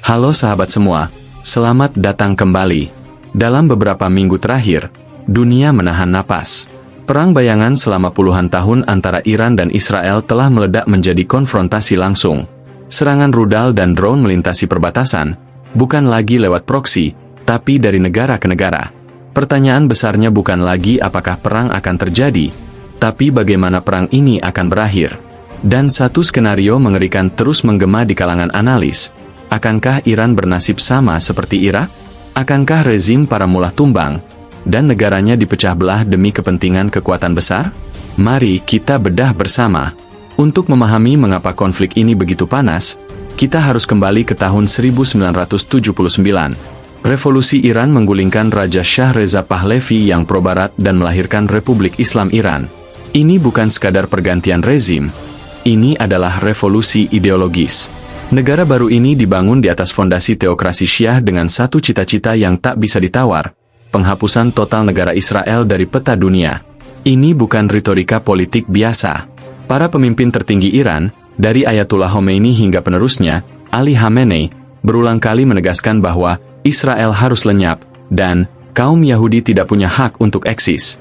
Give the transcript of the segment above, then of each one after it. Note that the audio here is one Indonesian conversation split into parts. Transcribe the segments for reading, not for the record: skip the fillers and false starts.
Halo sahabat semua, selamat datang kembali. Dalam beberapa minggu terakhir, dunia menahan napas. Perang bayangan selama puluhan tahun antara Iran dan Israel telah meledak menjadi konfrontasi langsung. Serangan rudal dan drone melintasi perbatasan, bukan lagi lewat proksi, tapi dari negara ke negara. Pertanyaan besarnya bukan lagi apakah perang akan terjadi, tapi bagaimana perang ini akan berakhir. Dan satu skenario mengerikan terus menggema di kalangan analis. Akankah Iran bernasib sama seperti Irak? Akankah rezim para mullah tumbang, dan negaranya dipecah belah demi kepentingan kekuatan besar? Mari kita bedah bersama. Untuk memahami mengapa konflik ini begitu panas, kita harus kembali ke tahun 1979. Revolusi Iran menggulingkan Raja Shah Reza Pahlavi yang pro-barat dan melahirkan Republik Islam Iran. Ini bukan sekadar pergantian rezim, ini adalah revolusi ideologis. Negara baru ini dibangun di atas fondasi teokrasi Syiah dengan satu cita-cita yang tak bisa ditawar, penghapusan total negara Israel dari peta dunia. Ini bukan retorika politik biasa. Para pemimpin tertinggi Iran, dari Ayatullah Khomeini hingga penerusnya, Ali Khamenei, berulang kali menegaskan bahwa Israel harus lenyap, dan kaum Yahudi tidak punya hak untuk eksis.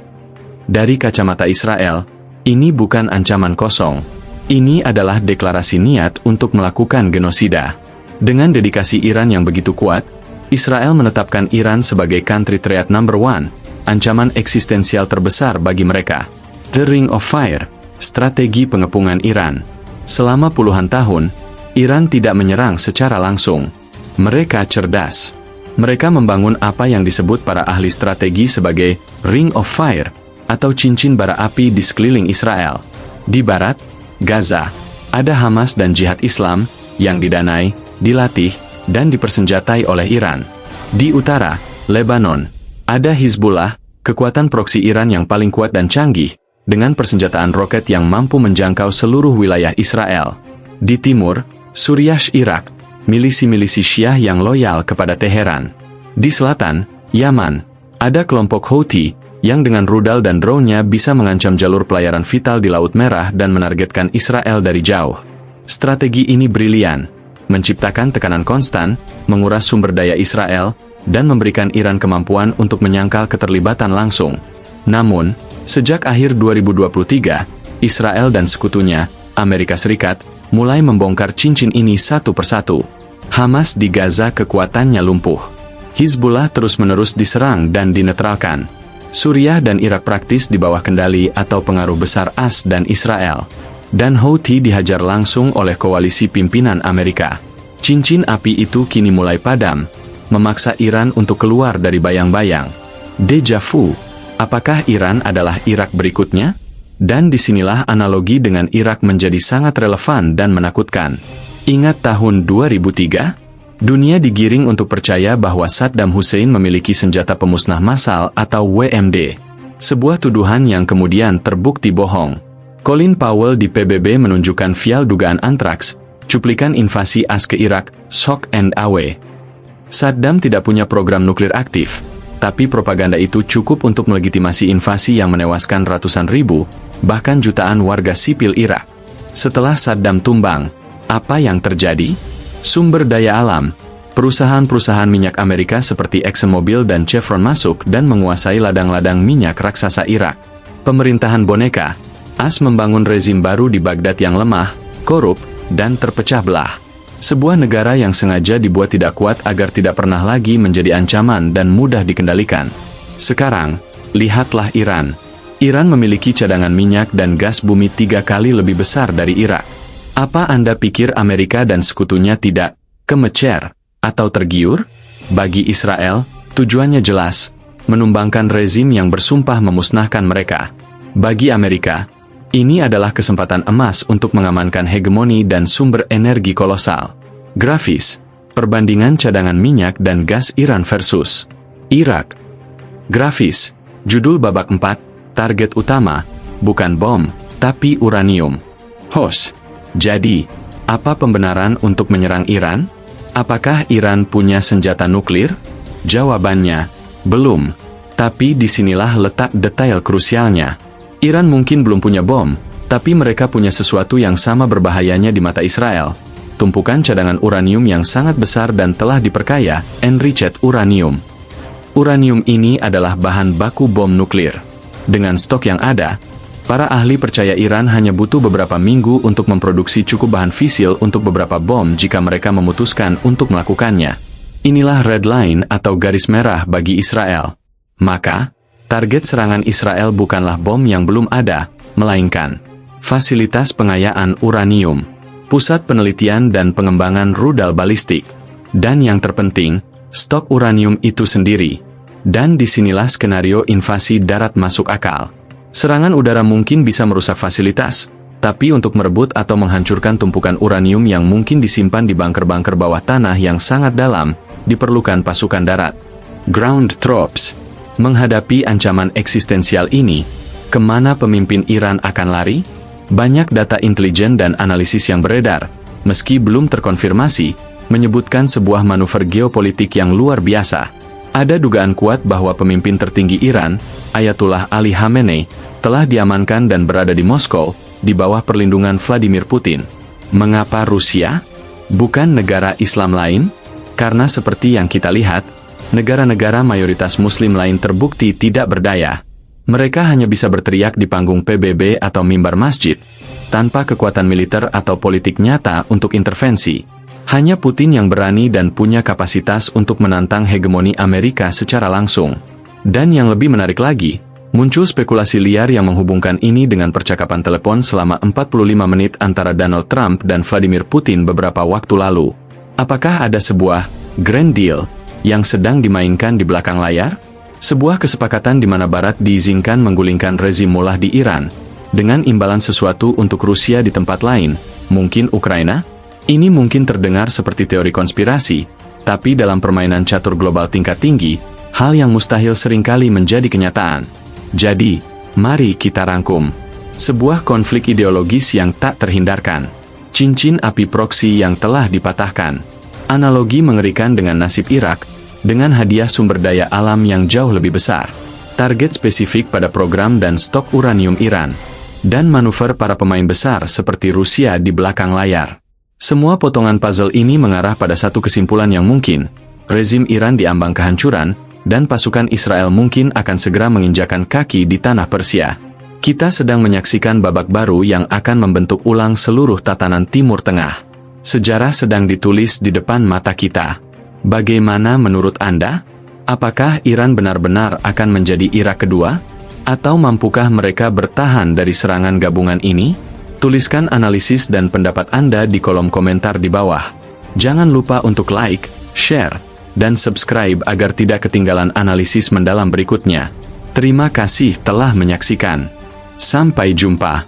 Dari kacamata Israel, ini bukan ancaman kosong. Ini adalah deklarasi niat untuk melakukan genosida. Dengan dedikasi Iran yang begitu kuat, Israel menetapkan Iran sebagai country threat number one, ancaman eksistensial terbesar bagi mereka. The Ring of Fire, strategi pengepungan Iran. Selama puluhan tahun, Iran tidak menyerang secara langsung. Mereka cerdas. Mereka membangun apa yang disebut para ahli strategi sebagai Ring of Fire, atau cincin bara api di sekeliling Israel. Di barat, Gaza, ada Hamas dan Jihad Islam, yang didanai, dilatih, dan dipersenjatai oleh Iran. Di utara, Lebanon, ada Hizbullah, kekuatan proksi Iran yang paling kuat dan canggih, dengan persenjataan roket yang mampu menjangkau seluruh wilayah Israel. Di timur, Suriah Irak, milisi-milisi Syiah yang loyal kepada Teheran. Di selatan, Yaman, ada kelompok Houthi, yang dengan rudal dan drone-nya bisa mengancam jalur pelayaran vital di Laut Merah dan menargetkan Israel dari jauh. Strategi ini brilian, menciptakan tekanan konstan, menguras sumber daya Israel, dan memberikan Iran kemampuan untuk menyangkal keterlibatan langsung. Namun, sejak akhir 2023, Israel dan sekutunya, Amerika Serikat, mulai membongkar cincin ini satu persatu. Hamas di Gaza kekuatannya lumpuh. Hizbullah terus-menerus diserang dan dinetralkan. Suriah dan Irak praktis di bawah kendali atau pengaruh besar AS dan Israel. Dan Houthi dihajar langsung oleh koalisi pimpinan Amerika. Cincin api itu kini mulai padam, memaksa Iran untuk keluar dari bayang-bayang. Deja vu, apakah Iran adalah Irak berikutnya? Dan disinilah analogi dengan Irak menjadi sangat relevan dan menakutkan. Ingat tahun 2003? Dunia digiring untuk percaya bahwa Saddam Hussein memiliki senjata pemusnah massal atau WMD. Sebuah tuduhan yang kemudian terbukti bohong. Colin Powell di PBB menunjukkan vial dugaan antraks, cuplikan invasi AS ke Irak, shock and awe. Saddam tidak punya program nuklir aktif, tapi propaganda itu cukup untuk melegitimasi invasi yang menewaskan ratusan ribu, bahkan jutaan warga sipil Irak. Setelah Saddam tumbang, apa yang terjadi? Sumber daya alam. Perusahaan-perusahaan minyak Amerika seperti ExxonMobil dan Chevron masuk dan menguasai ladang-ladang minyak raksasa Irak. Pemerintahan boneka. AS membangun rezim baru di Baghdad yang lemah, korup, dan terpecah belah. Sebuah negara yang sengaja dibuat tidak kuat agar tidak pernah lagi menjadi ancaman dan mudah dikendalikan. Sekarang, lihatlah Iran. Iran memiliki cadangan minyak dan gas bumi 3 kali lebih besar dari Irak. Apa Anda pikir Amerika dan sekutunya tidak kemecer atau tergiur? Bagi Israel, tujuannya jelas, menumbangkan rezim yang bersumpah memusnahkan mereka. Bagi Amerika, ini adalah kesempatan emas untuk mengamankan hegemoni dan sumber energi kolosal. Grafis, perbandingan cadangan minyak dan gas Iran versus Irak. Grafis, judul babak 4, target utama, bukan bom, tapi uranium. Host, jadi, apa pembenaran untuk menyerang Iran? Apakah Iran punya senjata nuklir? Jawabannya, belum. Tapi disinilah letak detail krusialnya. Iran mungkin belum punya bom, tapi mereka punya sesuatu yang sama berbahayanya di mata Israel. tumpukan cadangan uranium yang sangat besar dan telah diperkaya, enriched uranium. Uranium ini adalah bahan baku bom nuklir. Dengan stok yang ada, para ahli percaya Iran hanya butuh beberapa minggu untuk memproduksi cukup bahan fisil untuk beberapa bom jika mereka memutuskan untuk melakukannya. Inilah red line atau garis merah bagi Israel. Maka, target serangan Israel bukanlah bom yang belum ada, melainkan fasilitas pengayaan uranium, pusat penelitian dan pengembangan rudal balistik, dan yang terpenting, stok uranium itu sendiri. Dan disinilah skenario invasi darat masuk akal. Serangan udara mungkin bisa merusak fasilitas, tapi untuk merebut atau menghancurkan tumpukan uranium yang mungkin disimpan di bunker-bunker bawah tanah yang sangat dalam, diperlukan pasukan darat. Ground troops. Menghadapi ancaman eksistensial ini, kemana pemimpin Iran akan lari? Banyak data intelijen dan analisis yang beredar, meski belum terkonfirmasi, menyebutkan sebuah manuver geopolitik yang luar biasa. Ada dugaan kuat bahwa pemimpin tertinggi Iran, Ayatullah Ali Khamenei, telah diamankan dan berada di Moskow, di bawah perlindungan Vladimir Putin. Mengapa Rusia? Bukan negara Islam lain? Karena seperti yang kita lihat, negara-negara mayoritas Muslim lain terbukti tidak berdaya. Mereka hanya bisa berteriak di panggung PBB atau mimbar masjid, tanpa kekuatan militer atau politik nyata untuk intervensi. Hanya Putin yang berani dan punya kapasitas untuk menantang hegemoni Amerika secara langsung. Dan yang lebih menarik lagi, muncul spekulasi liar yang menghubungkan ini dengan percakapan telepon selama 45 menit antara Donald Trump dan Vladimir Putin beberapa waktu lalu. Apakah ada sebuah grand deal yang sedang dimainkan di belakang layar? Sebuah kesepakatan di mana Barat diizinkan menggulingkan rezim Mullah di Iran, dengan imbalan sesuatu untuk Rusia di tempat lain, mungkin Ukraina? Ini mungkin terdengar seperti teori konspirasi, tapi dalam permainan catur global tingkat tinggi, hal yang mustahil seringkali menjadi kenyataan. Jadi, mari kita rangkum. Sebuah konflik ideologis yang tak terhindarkan. Cincin api proksi yang telah dipatahkan. Analogi mengerikan dengan nasib Irak, dengan hadiah sumber daya alam yang jauh lebih besar. Target spesifik pada program dan stok uranium Iran. Dan manuver para pemain besar seperti Rusia di belakang layar. Semua potongan puzzle ini mengarah pada satu kesimpulan yang mungkin, rezim Iran diambang kehancuran, dan pasukan Israel mungkin akan segera menginjakan kaki di tanah Persia. Kita sedang menyaksikan babak baru yang akan membentuk ulang seluruh tatanan Timur Tengah. Sejarah sedang ditulis di depan mata kita. Bagaimana menurut Anda? Apakah Iran benar-benar akan menjadi Irak kedua? Atau mampukah mereka bertahan dari serangan gabungan ini? Tuliskan analisis dan pendapat Anda di kolom komentar di bawah. Jangan lupa untuk like, share, dan subscribe agar tidak ketinggalan analisis mendalam berikutnya. Terima kasih telah menyaksikan. Sampai jumpa.